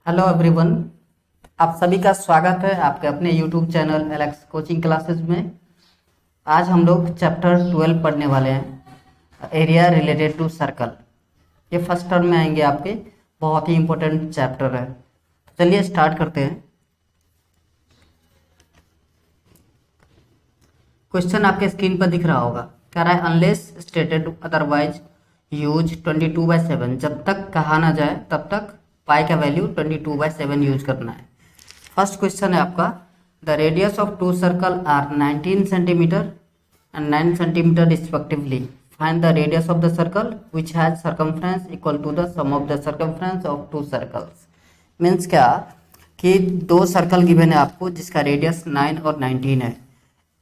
Hello everyone. आप सभी का स्वागत है आपके अपने YouTube channel Alex coaching classes में। आज हम लोग चैप्टर 12 पढ़ने वाले हैं, एरिया रिलेटेड टू सर्कल। ये फर्स्ट टर्म में आएंगे आपके, बहुत ही इंपॉर्टेंट चैप्टर है। चलिए स्टार्ट करते हैं। क्वेश्चन आपके स्क्रीन पर दिख रहा होगा, कह रहा है अनलेस स्टेटेड अदरवाइज यूज 22/7। जब तक कहा ना जाए तब तक पाई का वैल्यू 22/7 यूज करना है। फर्स्ट क्वेश्चन है आपका, the radius of two circle are 19 centimetre and 9 centimetre respectively. Find the radius of the circle which has circumference equal to the sum of the circumference of two circles. Means क्या कि दो circle given है आपको जिसका radius 9 और 19 है।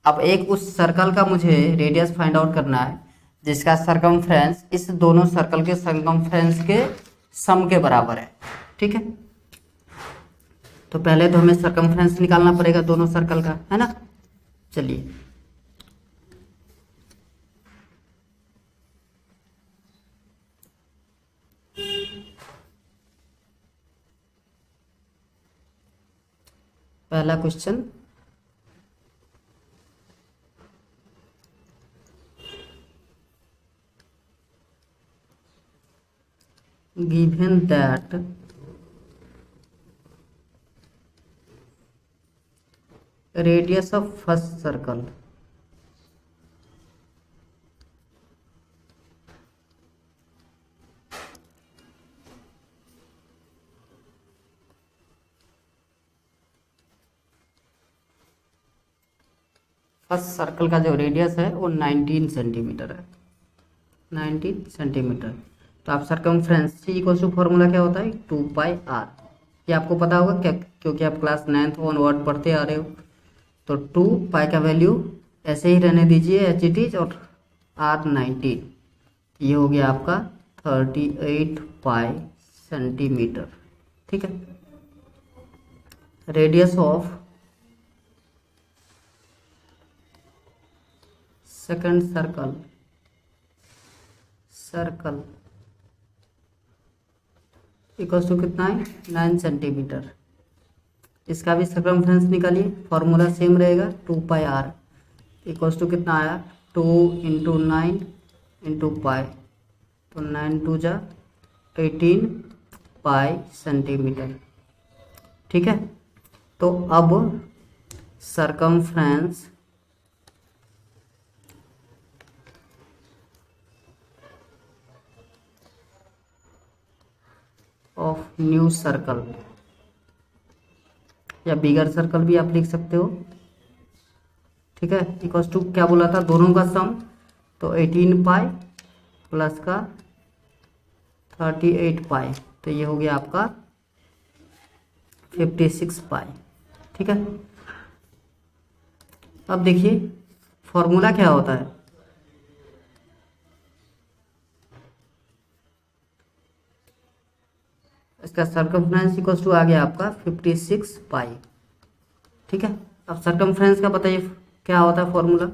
अब एक उस सर्कल का मुझे रेडियस फाइंड आउट करना है जिसका सरकमफ्रेंस इस दोनों सर्कल के सरकमफ्रेंस के सम के बराबर है। ठीक है, तो पहले तो हमें सरकमफ्रेंस निकालना पड़ेगा दोनों सर्कल का, है ना। चलिए पहला question, given that radius of first circle first circle का जो रेडियस है वो 19 सेंटीमीटर है। 19 सेंटीमीटर। तो आप circumference C equal to formula क्या होता है, 2πr। ये आपको पता होगा क्या, क्योंकि आप क्लास 9th ऑनवर्ड पढ़ते आ रहे हो। तो 2π का वैल्यू ऐसे ही रहने दीजिए एच इट इज, और r 19, ये हो गया आपका 38π सेंटीमीटर। ठीक है, radius of second circle equals to कितना है, 9 सेंटीमीटर। इसका भी सर्कमफ्रेंस निकालिए, फॉर्मूला सेम रहेगा, 2πr इक्वल्स टू कितना आया, 2 × 9 × पाई, तो 9 2 जा 18π सेंटीमीटर। ठीक है, तो अब सरकमफ्रेंस ऑफ न्यू सर्कल या बिगर सर्कल भी आप लिख सकते हो। ठीक है, इक्वल्स टू क्या बोला था, दोनों का सम, तो 18π प्लस का 38π, तो ये हो गया आपका 56π। ठीक है, अब देखिए फॉर्मूला क्या होता है, इसका सरकमफ्रेंस इक्वल्स टू आ गया आपका 56π। ठीक है, अब सरकमफ्रेंस का बताइए क्या होता है फॉर्मूला,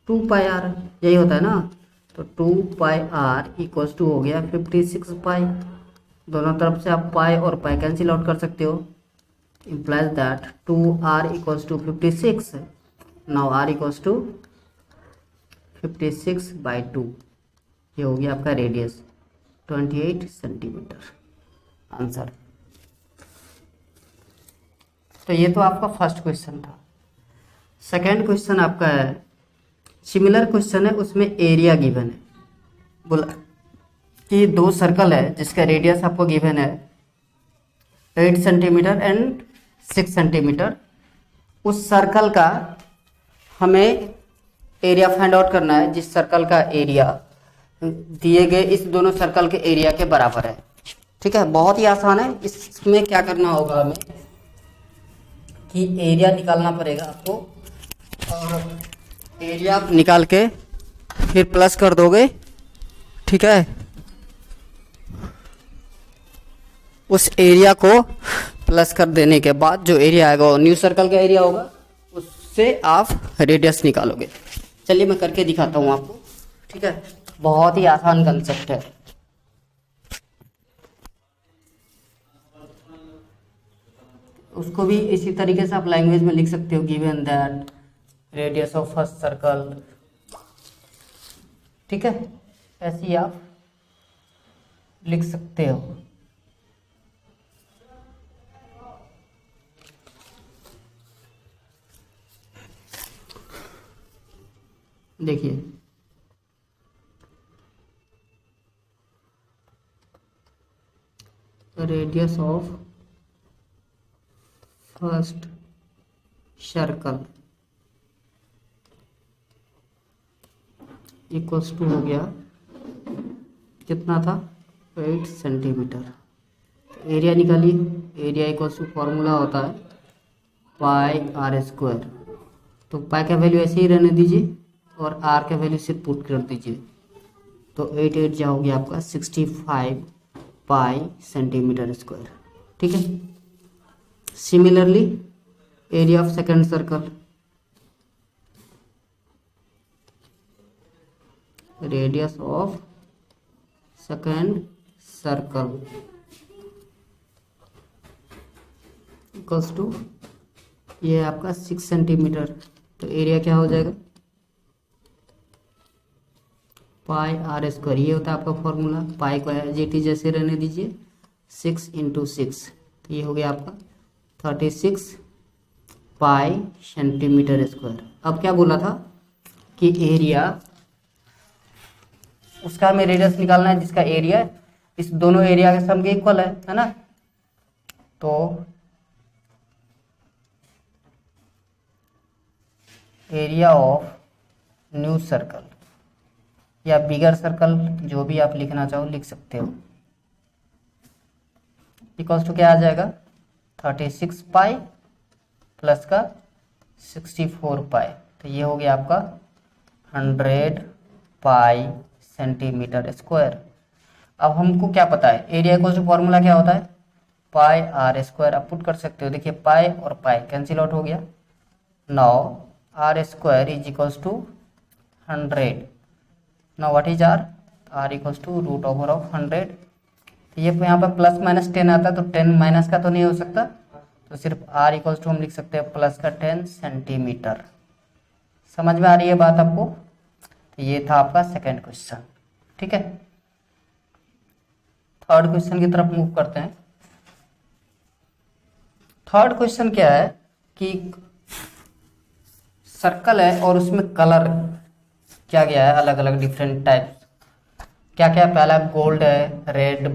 2πr, यही होता है ना। तो 2πr इक्वल्स टू हो गया 56π। दोनों तरफ से आप पाई और पाई कैंसिल आउट कर सकते हो, implies that 2r equals to 56। Now r equals to 56/2, ये हो गया आपका रेडियस 28 सेंटीमीटर आंसर। तो ये तो आपका फर्स्ट क्वेश्चन था। सेकेंड क्वेश्चन आपका है, सिमिलर क्वेश्चन है, उसमें एरिया गिवन है। बोला कि दो सर्कल है जिसका रेडियस आपको गिवन है 8 सेंटीमीटर एंड 6 सेंटीमीटर। उस सर्कल का हमें एरिया फाइंड आउट करना है जिस सर्कल का एरिया दिए गए इस दोनों सर्कल के एरिया के बराबर है। ठीक है, बहुत ही आसान है। इसमें क्या करना होगा हमें कि एरिया निकालना पड़ेगा आपको, और एरिया निकाल के फिर प्लस कर दोगे। ठीक है, उस एरिया को प्लस कर देने के बाद जो एरिया आएगा वो न्यू सर्कल का एरिया होगा, उससे आप रेडियस निकालोगे। चलिए मैं करके दिखाता हूँ आपको। ठीक है, बहुत ही आसान कंसेप्ट है। उसको भी इसी तरीके से आप लैंग्वेज में लिख सकते हो, given that radius of first circle, ठीक है, ऐसे ही आप लिख सकते हो। देखिए radius of first circle equals to हो गया, कितना था 8 सेंटीमीटर। एरिया निकालिए, एरिया इक्वल्स टू फॉर्मूला होता है पाई आर स्क्वायर। तो पाई का वैल्यू ऐसे ही रहने दीजिए और आर का वैल्यू सिर्फ पुट कर दीजिए। तो 8 जा हो गया आपका 65 पाई सेंटीमीटर स्क्वायर, ठीक है। Similarly area of second circle, radius of second circle equals to, ये है आपका 6 सेंटीमीटर। तो एरिया क्या हो जाएगा पाई आर स्क्वायर, ये होता है आपका फॉर्मूला। पाई को एज इट इज जैसे रहने दीजिए, 6 इंटू 6, तो ये हो गया आपका 36 पाई सेंटीमीटर स्क्वायर। अब क्या बोला था कि एरिया, उसका हमें रेडियस निकालना है जिसका एरिया इस दोनों एरिया के सम के इक्वल है ना। तो एरिया ऑफ न्यू सर्कल या बिगर सर्कल, जो भी आप लिखना चाहो लिख सकते हो, इक्वल्स टू क्या आ जाएगा 36 पाई प्लस का 64 पाई, तो ये हो गया आपका 100 पाई सेंटीमीटर स्क्वायर। अब हमको क्या पता है, एरिया इक्वल्स टू फॉर्मूला क्या होता है पाई आर स्क्वायर। आप पुट कर सकते हो, देखिए पाई और पाई कैंसिल आउट हो गया। Now r square is equals to 100। Now what is r, r equals to root over of 100। ये यहाँ पर प्लस माइनस 10 आता है, तो 10 माइनस का तो नहीं हो सकता, तो सिर्फ आर इक्वल्स टू हम लिख सकते हैं प्लस का 10 सेंटीमीटर। समझ में आ रही है बात आपको। तो ये था आपका सेकेंड क्वेश्चन, ठीक है। थर्ड क्वेश्चन की तरफ मूव करते हैं। थर्ड क्वेश्चन क्या है कि सर्कल है और उसमें कलर क्या गया है, अलग अलग डिफरेंट टाइप्स। क्या क्या, पहला गोल्ड है, red,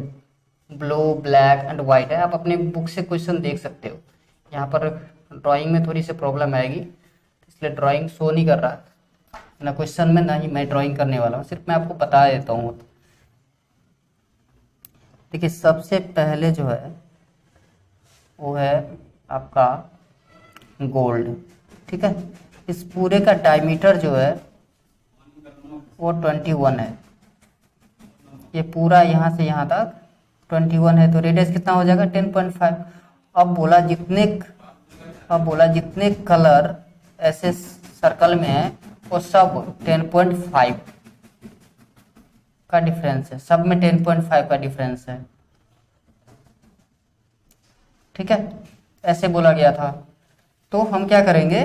blue, black and white है। आप अपने बुक से क्वेश्चन देख सकते हो। यहाँ पर ड्राइंग में थोड़ी सी प्रॉब्लम आएगी, इसलिए ड्राइंग शो नहीं कर रहा ना क्वेश्चन में, ना ही मैं ड्राइंग करने वाला हूँ, सिर्फ मैं आपको बता देता हूँ। देखिए सबसे पहले जो है वो है आपका गोल्ड, ठीक है। इस पूरे का डायमीटर जो है वो 21 है। ये पूरा यहाँ से यहाँ तक 21 है, तो रेडियस कितना हो जाएगा 10.5। अब बोला जितने कलर ऐसे सर्कल में है वो सब 10.5 का डिफरेंस है, सब में 10.5 का डिफरेंस है, ठीक है, ऐसे बोला गया था। तो हम क्या करेंगे,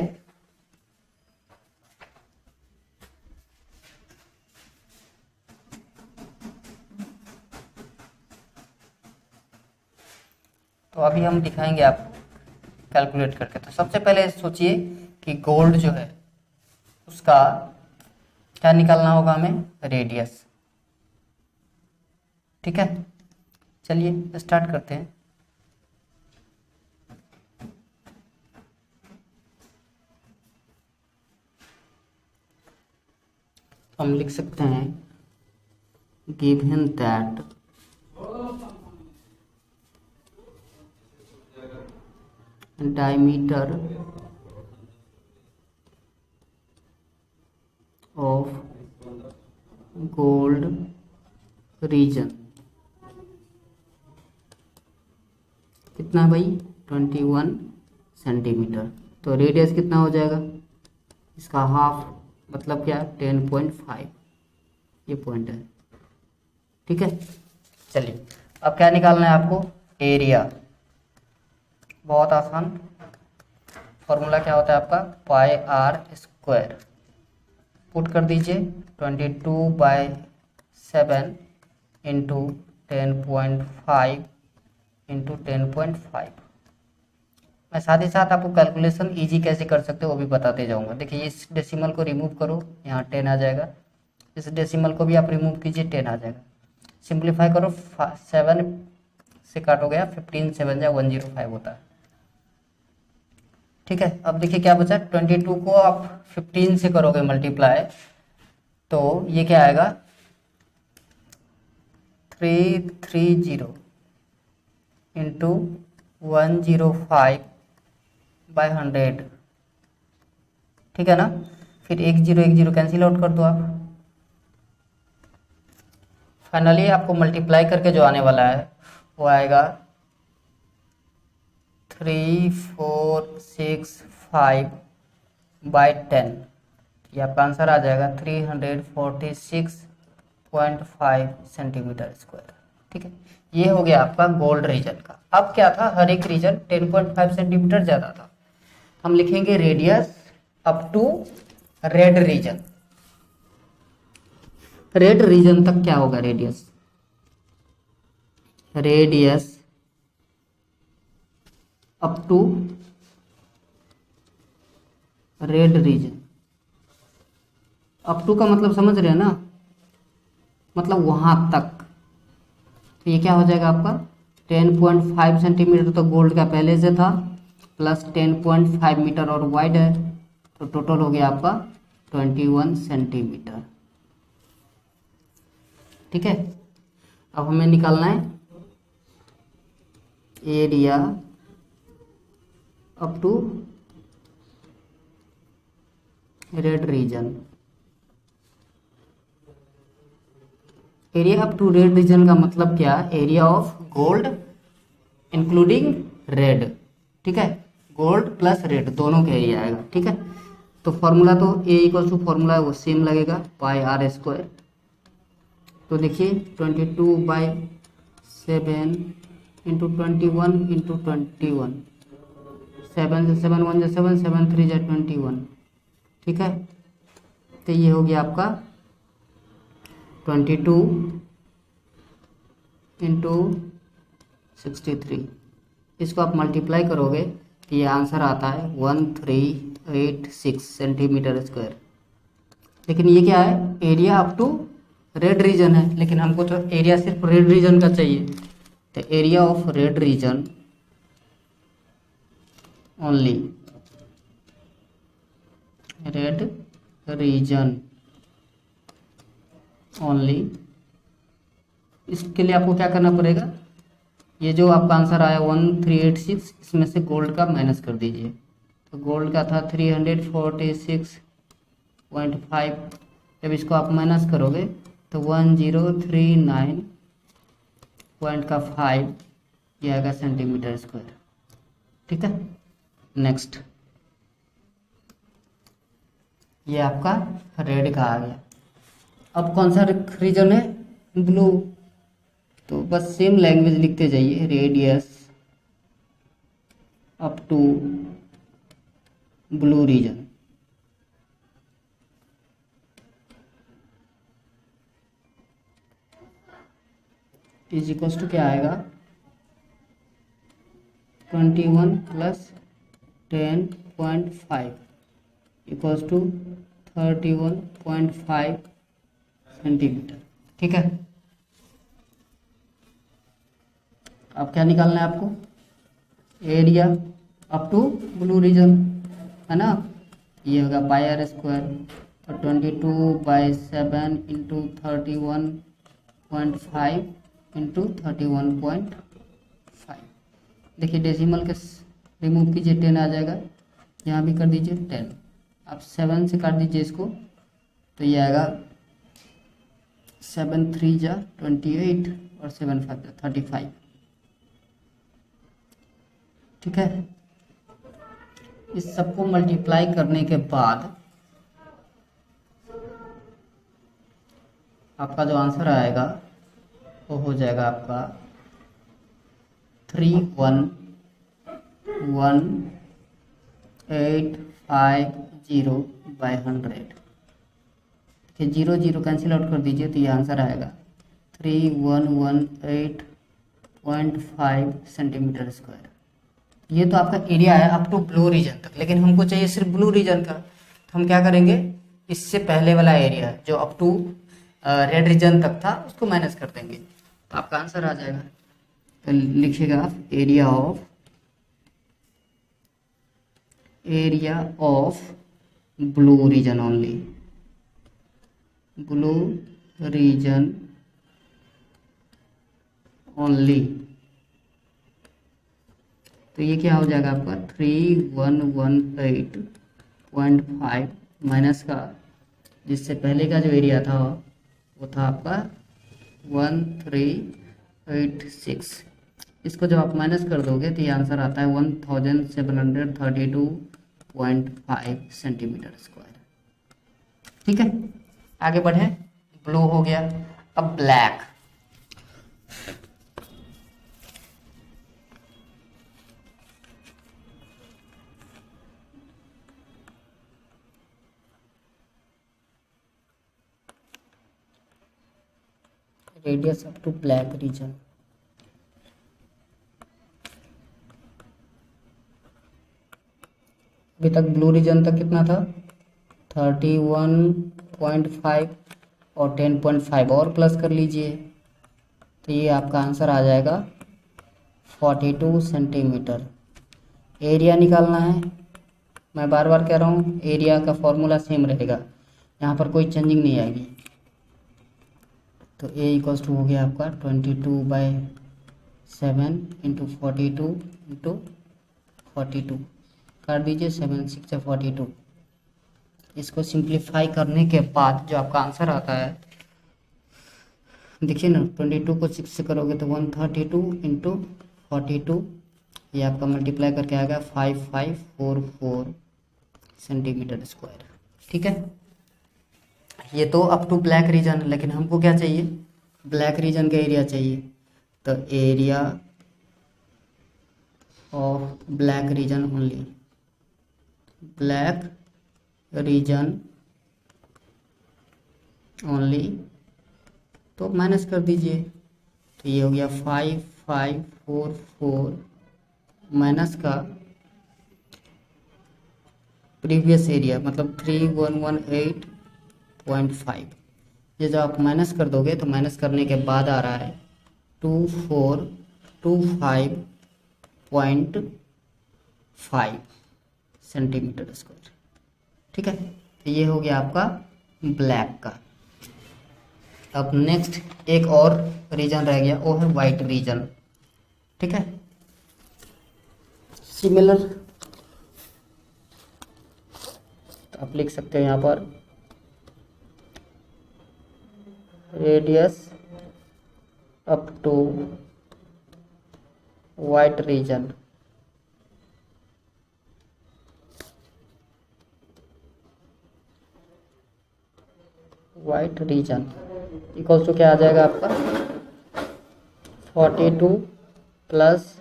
तो अभी हम दिखाएंगे आपको कैलकुलेट करके। तो सबसे पहले सोचिए कि गोल्ड जो है उसका क्या निकालना होगा हमें, रेडियस, ठीक है। चलिए स्टार्ट करते हैं। हम लिख सकते हैं given that diameter of gold region कितना है भाई 21 सेंटीमीटर। तो रेडियस कितना हो जाएगा इसका हाफ, मतलब क्या 10.5, ये पॉइंट है, ठीक है। चलिए अब क्या निकालना है आपको, एरिया। बहुत आसान। फॉर्मूला क्या होता है आपका, पाई आर स्क्वायर। पुट कर दीजिए 22/7 इंटू 10.5 इंटू 10.5। मैं साथ ही साथ आपको कैलकुलेशन इजी कैसे कर सकते हो वो भी बताते जाऊंगा। देखिए इस डेसिमल को रिमूव करो, यहाँ 10 आ जाएगा। इस डेसिमल को भी आप रिमूव कीजिए, 10 आ जाएगा। सिंप्लीफाई करो, 7 से काटो गया, 15 7 जा 105 होता है। ठीक है, अब देखिए क्या बचा, 22 को आप 15 से करोगे मल्टीप्लाई, तो ये क्या आएगा 330 इंटू 105/100। ठीक है ना, फिर 1 0 कैंसिल आउट कर दो आप। फाइनली आपको मल्टीप्लाई करके जो आने वाला है वो आएगा 3465/10। ये आपका आंसर आ जाएगा 346.5 सेंटीमीटर स्क्वायर। ठीक है, ये हो गया आपका गोल्ड रीजन का। अब क्या था, हर एक रीजन 10.5 सेंटीमीटर ज़्यादा था। हम लिखेंगे radius up to red region. Red region तक क्या होगा, radius up to red region. Up to का मतलब समझ रहे हैं ना, मतलब वहां तक। तो ये क्या हो जाएगा आपका 10.5 सेंटीमीटर तो गोल्ड का पहले से था, प्लस 10.5 मीटर और वाइड है, तो टोटल हो गया आपका 21 सेंटीमीटर। ठीक है, अब हमें निकालना है area up to red region. Area up to red region का मतलब क्या, area of gold including red. ठीक है, गोल्ड प्लस रेड दोनों का एरिया आएगा। ठीक है, तो फॉर्मूला तो ए इक्वल टू फॉर्मूला वो सेम लगेगा, पाई आर स्क्वायर। तो देखिए 22/7 इंटू 21 इंटू 21, 7 से 7 1 7 7 3 21। ठीक है, तो ये हो गया आपका 22 इंटू 63। इसको आप मल्टीप्लाई करोगे तो ये आंसर आता है 1386 सेंटीमीटर स्क्वायर। लेकिन ये क्या है, area up to red region है, लेकिन हमको तो एरिया सिर्फ रेड रीजन का चाहिए। तो area of red region only, red region only. इसके लिए आपको क्या करना पड़ेगा, ये जो आपका आंसर आया 1386, इसमें से गोल्ड का माइनस कर दीजिए। तो गोल्ड का था 346.5, जब इसको आप माइनस करोगे तो 1039.5 ये आएगा सेंटीमीटर स्क्वायर। ठीक है, नेक्स्ट ये आपका रेड का आ गया। अब कौन सा रीजन है, ब्लू। तो बस सेम लैंग्वेज लिखते जाइए, radius up to blue region. Is equals to क्या आएगा 21 प्लस 10.5 इक्वल्स टू 31.5 सेंटीमीटर। ठीक है, अब क्या निकालना है आपको, area up to blue region है ना। ये होगा पाई आर स्क्वायर, और 22/7 इंटू 31.5 इंटू 31.5। देखिए डेसिमल के रिमूव कीजिए, 10 आ जाएगा, यहाँ भी कर दीजिए 10। आप 7 से काट दीजिए इसको, तो ये आएगा 7 3 जा 28 और 7 5 जा 35। ठीक है, इस सबको मल्टीप्लाई करने के बाद आपका जो आंसर आएगा वो हो जाएगा आपका 31 31850/100। फिर 0 0 कैंसिल आउट कर दीजिए तो ये आंसर आएगा 3118.5 सेंटीमीटर स्क्वायर। ये तो आपका एरिया है अप टू ब्लू रीजन तक, लेकिन हमको चाहिए सिर्फ ब्लू रीजन का, तो हम क्या करेंगे, इससे पहले वाला एरिया जो अप टू रेड रीजन तक था उसको माइनस कर देंगे, तो आपका आंसर आ जाएगा। तो लिखिएगा आप area of blue region only, blue region only. तो ये क्या हो जाएगा आपका 3118.5 माइनस का जिससे पहले का जो एरिया था वो था आपका 1386। इसको जब आप माइनस कर दोगे तो ये आंसर आता है 1732.5 सेंटीमीटर स्क्वायर। ठीक है, आगे बढ़े। ब्लू हो गया, अब black. Radius up to black region. अभी तक ब्लू रीजन तक कितना था 31.5 और 10.5 और प्लस कर लीजिए तो ये आपका आंसर आ जाएगा 42 सेंटीमीटर। एरिया निकालना है, मैं बार बार कह रहा हूँ एरिया का फॉर्मूला सेम रहेगा, यहाँ पर कोई चेंजिंग नहीं आएगी। तो ए इक्वल्स टू हो गया आपका 22/7 इंटू 42 इंटू 42 काट दीजिए, 7 6 42। इसको सिंप्लीफाई करने के बाद जो आपका आंसर आता है देखिए ना, 22 को 6 से करोगे तो 132 इंटू 42, ये आपका मल्टीप्लाई करके आएगा 5544 सेंटीमीटर स्क्वायर। ठीक है, ये तो अप टू ब्लैक रीजन, लेकिन हमको क्या चाहिए, ब्लैक रीजन का एरिया चाहिए। तो area of black reason only, black reason only, तो माइनस कर दीजिए तो ये हो गया 5544 माइनस का प्रीवियस एरिया मतलब 3118.5। ये जब आप माइनस कर दोगे तो माइनस करने के बाद आ रहा है 2425.5 सेंटीमीटर स्क्वायर। ठीक है, तो ये हो गया आपका ब्लैक का। अब नेक्स्ट एक और रीजन रह गया, वो है वाइट रीजन। ठीक है, सिमिलर तो आप लिख सकते हैं यहाँ पर radius up to white region, white region equals to क्या आ जाएगा आपका 42 प्लस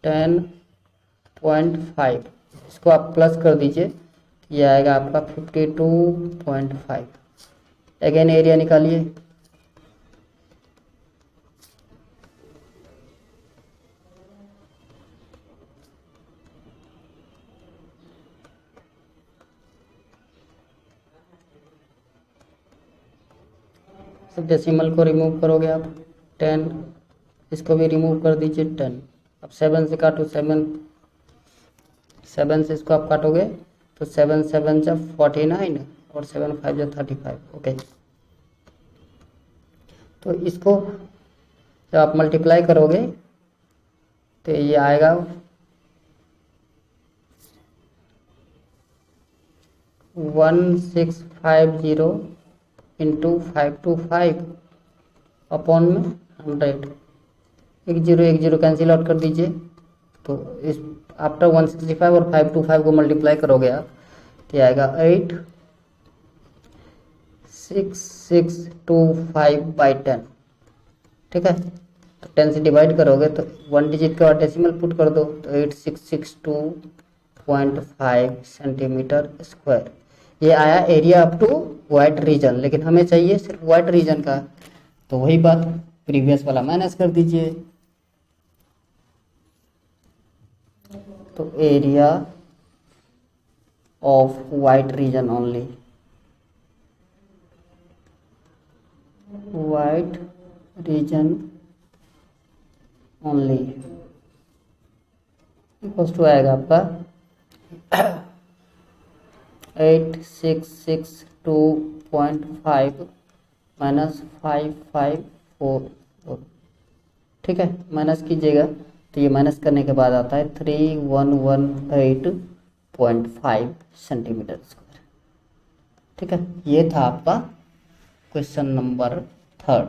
10.5। इसको आप प्लस कर दीजिए, ये आएगा आपका 52.5। अगेन एरिया निकालिए, डेसिमल को रिमूव करोगे आप 10, इसको भी रिमूव कर दीजिए 10। अब 7 से काटो, 7 से इसको आप काटोगे तो 7 7 जा 49 और 7 5 जा 35। ओके, तो इसको जब आप मल्टीप्लाई करोगे तो ये आएगा 1650 इंटू 525 अपॉन में 100। 1 0 कैंसिल आउट कर दीजिए तो इस आफ्टर 165 और 525 को मल्टीप्लाई करोगे आप तो आएगा 86625/10। ठीक है, तो 10 से डिवाइड करोगे तो 1 डिजिट के बाद डेसिमल पुट कर दो तो 8662.5 सेंटीमीटर स्क्वायर। ये आया area up to white region, लेकिन हमें चाहिए सिर्फ वाइट रीजन का, तो वही बात प्रीवियस वाला माइनस कर दीजिए। तो area of white region only, white region only equals to आएगा आपका 8662.5 माइनस 5544। ठीक है, माइनस कीजिएगा तो ये माइनस करने के बाद आता है 3118.5 सेंटीमीटर स्क्वायर। ठीक है, ये था आपका क्वेश्चन नंबर 3।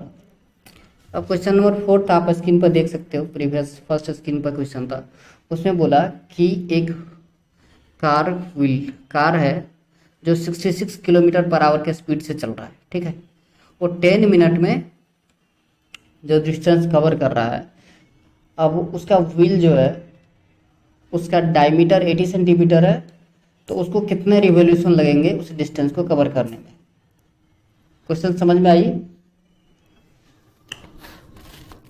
अब क्वेश्चन नंबर 4 आप स्क्रीन पर देख सकते हो, प्रीवियस फर्स्ट स्क्रीन पर क्वेश्चन था, उसमें बोला कि एक कार है जो 66 किलोमीटर पर आवर के स्पीड से चल रहा है। ठीक है, वो 10 मिनट में जो डिस्टेंस कवर कर रहा है। अब उसका व्हील जो है उसका डायमीटर 80 सेंटीमीटर है, तो उसको कितने रिवॉल्यूशन लगेंगे उस डिस्टेंस को कवर करने में। क्वेश्चन समझ में आई?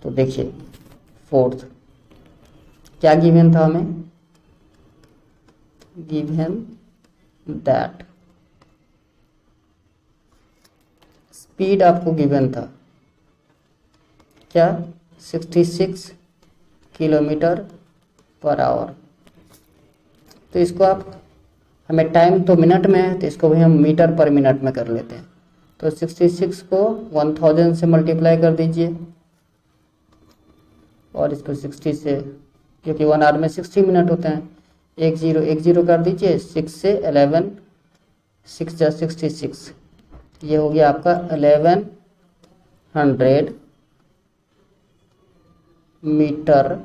तो देखिए 4th क्या गिवन था हमें, गिवन दैट स्पीड आपको गिवन था क्या 66 किलोमीटर पर आवर। तो इसको आप, हमें टाइम तो मिनट में है तो इसको भी हम मीटर पर मिनट में कर लेते हैं। तो 66 को 1000 से मल्टीप्लाई कर दीजिए और इसको 60 से, क्योंकि 1 आवर में 60 मिनट होते हैं, 10 कर दीजिए, 6 से 11, 6 जा 66, ये हो गया आपका 1100 मीटर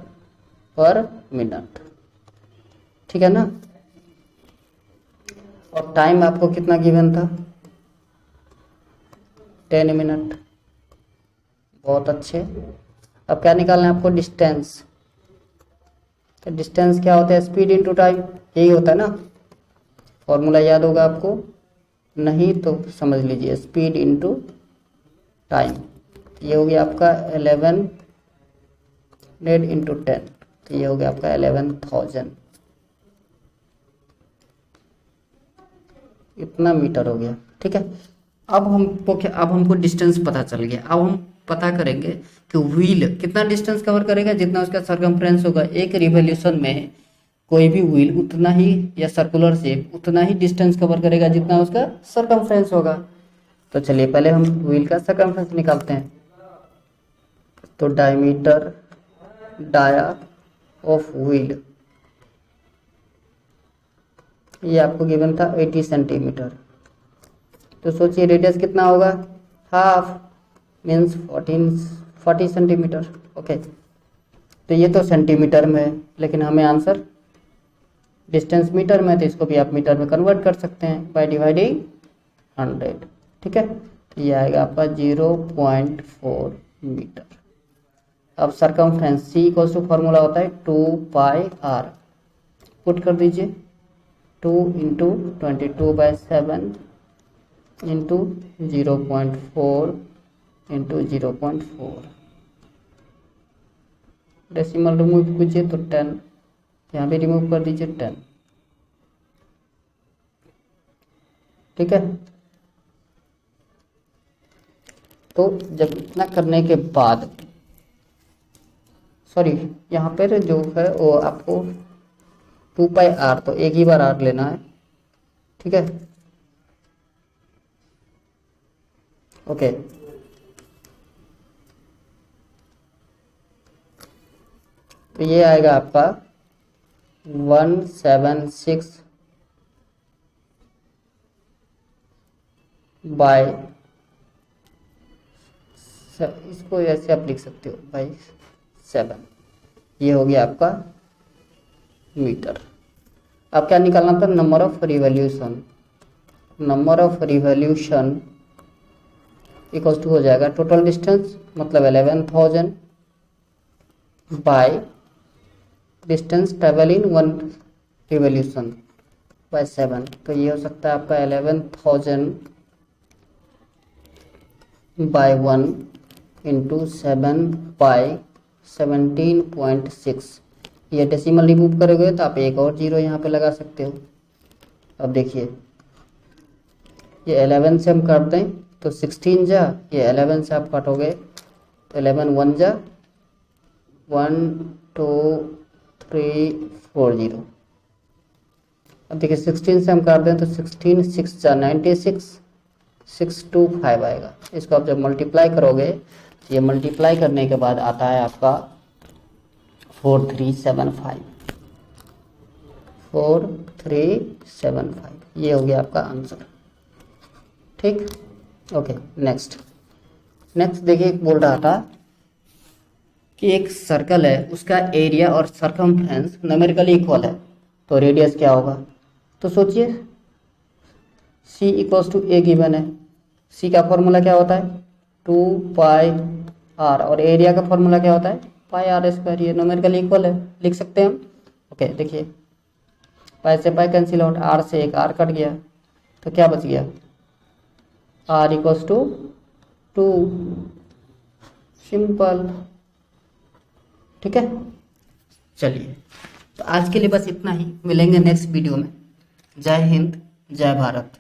पर मिनट। ठीक है ना। और टाइम आपको कितना गिवन था, 10 मिनट। बहुत अच्छे। अब क्या निकालना है आपको, डिस्टेंस। तो डिस्टेंस क्या होता है, स्पीड इनटू टाइम, यही होता है ना। फॉर्मूला याद होगा आपको, नहीं तो समझ लीजिए, स्पीड इनटू टाइम। ये हो गया आपका 1100 इंटू 10, तो ये हो गया आपका 11,000। इतना मीटर हो गया। ठीक है, अब हमको डिस्टेंस पता चल गया। अब हम पता करेंगे कि व्हील कितना डिस्टेंस कवर करेगा, जितना उसका सरकमफ्रेंस होगा। एक रिवॉल्यूशन में कोई भी व्हील उतना ही, या सर्कुलर शेप उतना ही डिस्टेंस कवर करेगा जितना उसका सरकमफ्रेंस होगा। तो चलिए पहले हम व्हील का सरकमफ्रेंस निकालते हैं। तो डायमीटर डाया ऑफ व्हील, ये आपको गिवन था 80 सेंटीमीटर। तो सोचिए रेडियस कितना होगा, हाफ मीन्स 40 सेंटीमीटर। ओके, तो ये तो सेंटीमीटर में है, लेकिन हमें आंसर डिस्टेंस मीटर में, तो इसको भी आप मीटर में कन्वर्ट कर सकते हैं बाय डिवाइडिंग 100। ठीक है, तो ये आएगा आपका 0.4 मीटर। अब circumference C equals to formula होता है 2πr, पुट कर दीजिए 2 into 22/7 into 0.4 into 0.4। Decimal remove कीजिए तो 10, यहाँ भी रिमूव कर दीजिए 10। ठीक है, तो जब इतना करने के बाद, सॉरी यहाँ पर जो है वो आपको 2πr, तो एक ही बार r लेना है। ठीक है, ओके। तो ये आएगा आपका 176 बाय, इसको ऐसे आप लिख सकते हो बाई 7। ये हो गया आपका मीटर। अब क्या निकालना था, number of revolution. Number of revolution equals to हो जाएगा टोटल डिस्टेंस, मतलब 11,000 by distance travel in 1 revolution by 7, तो ये हो सकता है आपका 11,000 बाय 1 इंटू 7 बाय 17.6। ये डेसिमल रिमूव करोगे तो आप एक और जीरो यहाँ पे लगा सकते हो। अब देखिए ये 11 से हम काटते हैं तो 16 जा, ये 11 से आप काटोगे तो 11 1 जा 1 2 3 4 0। अब देखिए 16 से हम काट दें तो 16 6 जा 96 625 आएगा। इसको आप जब मल्टीप्लाई करोगे, ये मल्टीप्लाई करने के बाद आता है आपका 4375 4375, ये हो गया आपका आंसर। ठीक, ओके। नेक्स्ट देखिए बोल रहा था कि एक सर्कल है, उसका एरिया और सरकमफ्रेंस न्यूमेरिकली इक्वल है, तो रेडियस क्या होगा। तो सोचिए c equals to A given है, c का फॉर्मूला क्या होता है 2 पाई r, और एरिया का फॉर्मूला क्या होता है पाई r स्क्वायर। ये न्यूमेरिकली इक्वल है, लिख सकते हैं हम। ओके देखिए पाई से पाई कैंसिल आउट, r से एक r कट गया, तो क्या बच गया r इक्वल्स टू 2। सिंपल, ठीक है। चलिए तो आज के लिए बस इतना ही, मिलेंगे नेक्स्ट वीडियो में। जय हिंद, जय भारत।